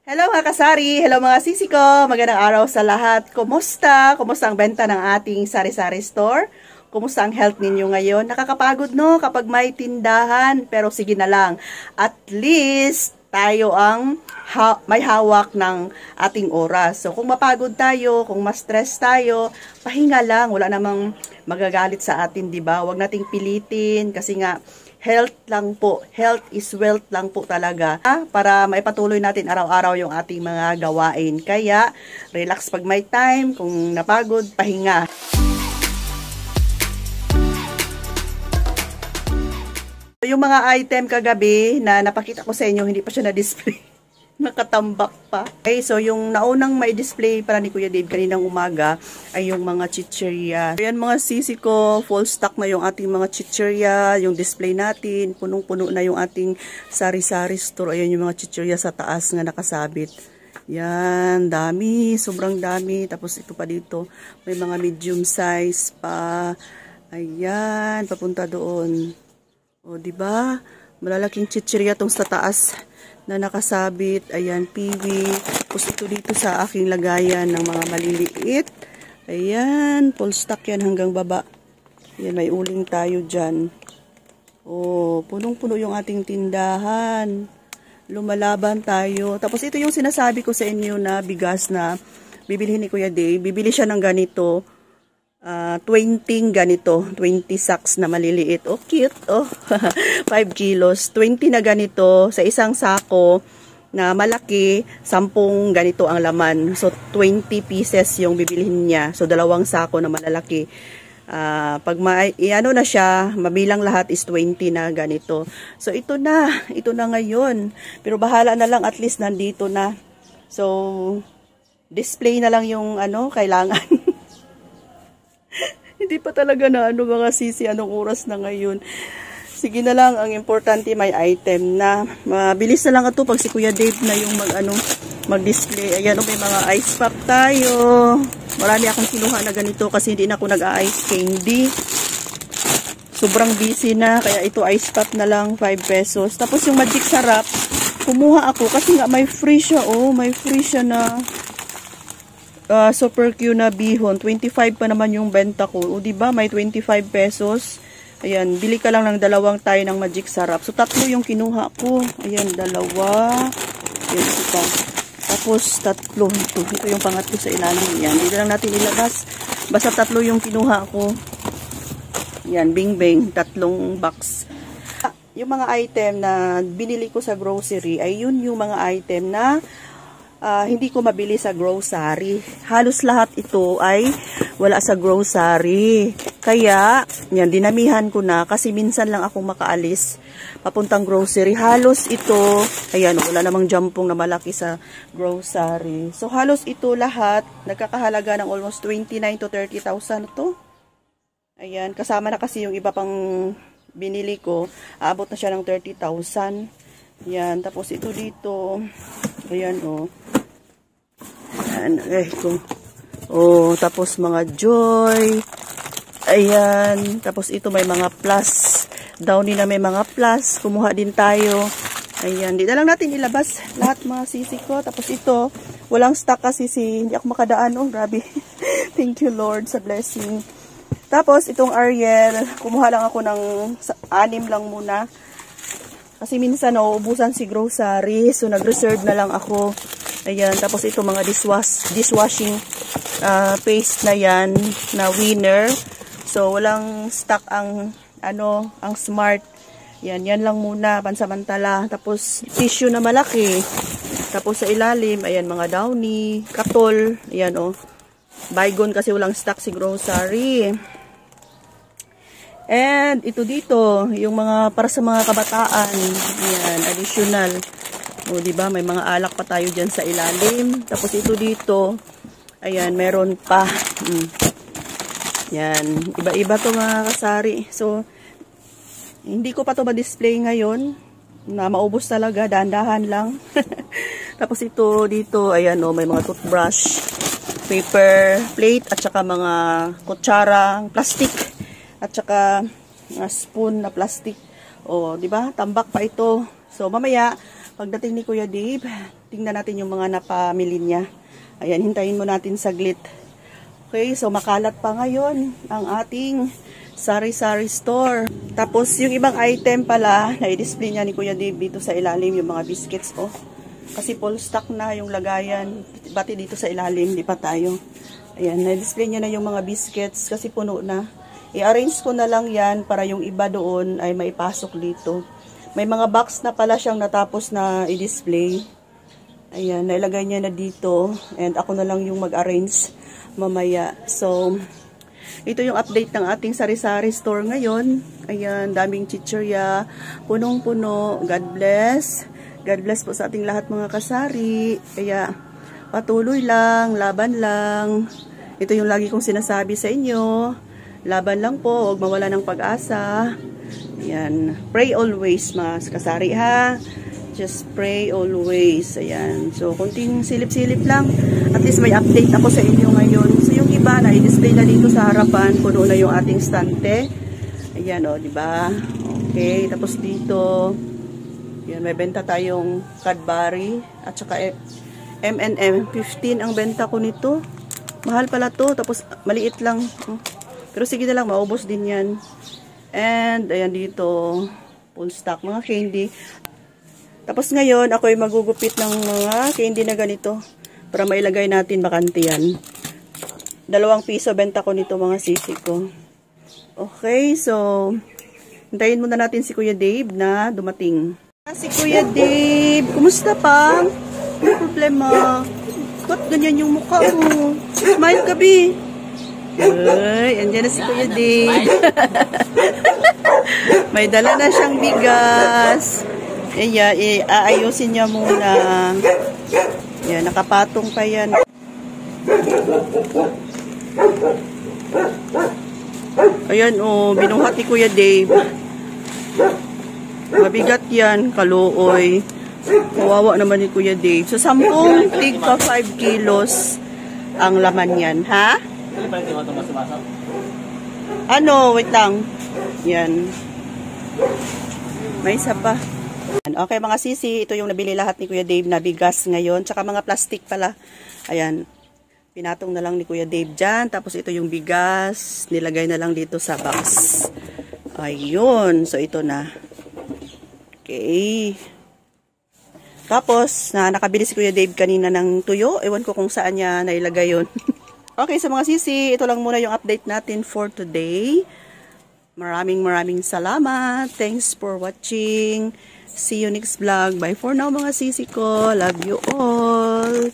Hello mga kasari, hello mga sisi ko, magandang araw sa lahat. Kumusta? Kumusta ang benta ng ating sari-sari store? Kumusta ang health ninyo ngayon? Nakakapagod no kapag may tindahan, pero sige na lang. At least tayo ang may hawak ng ating oras. So kung mapagod tayo, kung ma-stress tayo, pahinga lang, wala namang magagalit sa atin, di ba? Huwag nating pilitin kasi nga health lang po. Health is wealth lang po talaga. Para maipatuloy natin araw-araw yung ating mga gawain. Kaya, relax pag may time. Kung napagod, pahinga. Yung mga item kagabi na napakita ko sa inyo, hindi pa siya na-display. Nakatambak pa. Okay, so yung naunang may display para ni Kuya Dave kaninang umaga ay yung mga chichirya. Ayan mga sisi ko, full stock na yung ating mga chichirya, yung display natin, punong-puno na yung ating sari-sari store. Ayan yung mga chichirya sa taas nga nakasabit. Yan, dami, sobrang dami. Tapos ito pa dito, may mga medium size pa. Ayan, papunta doon. O, diba? Malalaking chichirya tong sa taas na nakasabit. Ayan, piwi. Tapos ito dito sa aking lagayan ng mga maliliit. Ayan, full stock yan hanggang baba. Ayan, may uling tayo dyan. Oh, punong-puno yung ating tindahan. Lumalaban tayo. Tapos ito yung sinasabi ko sa inyo na bigas na bibilihin ni Kuya Dave. Bibili siya ng ganito. 20 ganito, 20 sacks na maliliit. Oh, cute. Oh, 5 kilos. 20 na ganito sa isang sako na malaki, 10 ganito ang laman. So, 20 pieces yung bibilihin niya. So, 2 sako na malalaki. Pag ano na siya, mabilang lahat is 20 na ganito. So, ito na ngayon. Pero bahala na lang, at least nandito na. So, display na lang yung kailangan. Hindi pa talaga na mga sisi, anong oras na ngayon. Sige na lang, ang importante may item na. Mabilis na lang ito pag si Kuya Dave na yung mag-display. Ayan, may mga ice pop tayo. Marami akong kinuha na ganito kasi hindi na ako nag-ice candy. Sobrang busy na, kaya ito ice pop na lang, 5 pesos. Tapos yung magic sarap, kumuha ako kasi nga may free siya, may free siya na super Q na bihon. 25 pa naman yung benta ko. O diba, may 25 pesos. Ayan, bili ka lang ng 2 tayo ng magic sarap. So, 3 yung kinuha ko. Ayan, 2. Ayan, isa. Tapos, 3. Ito yung pangatlo sa ilalim. Ayan, hindi lang natin ilabas. Basta 3 yung kinuha ko. Ayan, bing-bing. 3 box. Yung mga item na binili ko sa grocery, ay yun yung mga item na hindi ko mabili sa grocery. Halos lahat ito ay wala sa grocery. Kaya, yan, dinamihan ko na kasi minsan lang ako makaalis papuntang grocery. Halos ito, ayan, wala namang jampong na malaki sa grocery. So, halos ito lahat, nagkakahalaga ng almost 29 to 30,000 to. Ayan, kasama na kasi yung iba pang binili ko. Aabot na siya ng 30,000. Yan, tapos ito dito. Ayan, Ayan, tapos mga Joy. Ayan, tapos ito may mga plus. Downy na may mga plus. Kumuha din tayo. Ayan, di na lang natin ilabas lahat mga sisi ko. Tapos ito, walang stock kasi hindi ako makadaan. Grabe. Thank you Lord sa blessing. Tapos itong Ariel, kumuha lang ako ng 6 lang muna. Kasi minsan nauubusan si grocery. So, nag-reserve na lang ako. Ayan. Tapos ito mga dishwashing paste na yan. Na winner. So, walang stock ang smart. Yan lang muna. Pansamantala. Tapos, tissue na malaki. Tapos sa ilalim, ayan mga Downy. Katol. Ayan Baygon kasi walang stock si grocery. And ito dito, yung mga para sa mga kabataan. Ayan, additional. O, diba, may mga alak pa tayo dyan sa ilalim. Tapos ito dito, ayan, meron pa. Yan, iba-iba to mga kasari. So, hindi ko pa to ma-display ngayon. Na maubos talaga, dahan-dahan lang. Tapos ito dito, ayan may mga toothbrush, paper plate, at saka mga kutsara, plastic. At saka spoon na plastic. O, di ba? Tambak pa ito. So, mamaya, pagdating ni Kuya Dave, tingnan natin yung mga napamili niya. Ayan, hintayin mo natin saglit. Okay, so makalat pa ngayon ang ating sari-sari store. Tapos yung ibang item pala, na-display niya ni Kuya Dave dito sa ilalim, yung mga biscuits, oh. Kasi full stock na yung lagayan, bati dito sa ilalim, di pa tayo. Ayan, na-display niya na yung mga biscuits kasi puno na. I-arrange ko na lang yan para yung iba doon ay maipasok dito. May mga box na pala siyang natapos na i-display. Ayan, nailagay niya na dito. And ako na lang yung mag-arrange mamaya. So, ito yung update ng ating sari-sari store ngayon. Ayan, daming chichirya. Punong-puno. God bless. God bless po sa ating lahat mga kasari. Kaya, patuloy lang. Laban lang. Ito yung lagi kong sinasabi sa inyo. Laban lang po. Huwag mawala ng pag-asa. Ayan. Pray always, mga kasari, ha? Just pray always. Ayan. So, kunting silip-silip lang. At least may update ako sa inyo ngayon. So, yung iba na i-display na dito sa harapan. Puno na yung ating stante. Ayan, o, diba? Okay. Tapos dito, ayan, may benta tayong Cadbury. At saka M&M. 15 ang benta ko nito. Mahal pala to. Tapos, maliit lang. Pero sige na lang, maubos din yan. And, ayan dito, full stock, mga candy. Tapos ngayon, ako ay magugupit ng mga candy na ganito. Para mailagay natin, bakante yan. 2 piso benta ko nito, mga sisi ko. Okay, so, hintayin muna natin si Kuya Dave na dumating. Si Kuya Dave, kumusta pa? Ano problema? Ba't ganyan yung mukha mo? Smile ka, Bi. Ay, andyan na si Kuya Dave. May dala na siyang bigas. Ayan, aayusin niya muna. Ayan, nakapatong pa yan. Ayan, oh, binuhat ni Kuya Dave. Mabigat yan, kaluoy. Kawawa naman ni Kuya Dave. So, 10 tig pa 5 kilos ang laman yan, ha? Ano, wait lang. Yan. May isa pa. Okay mga sisi, ito yung nabili lahat ni Kuya Dave na bigas ngayon. Tsaka mga plastic pala. Ayan. Pinatong na lang ni Kuya Dave dyan. Tapos ito yung bigas. Nilagay na lang dito sa box. Ayun. So ito na. Okay. Tapos, nakabili si Kuya Dave kanina ng tuyo. Ewan ko kung saan niya nailagay yun. Okay, so mga sisi, ito lang muna yung update natin for today. Maraming salamat. Thanks for watching. See you next vlog. Bye for now mga sisi ko. Love you all.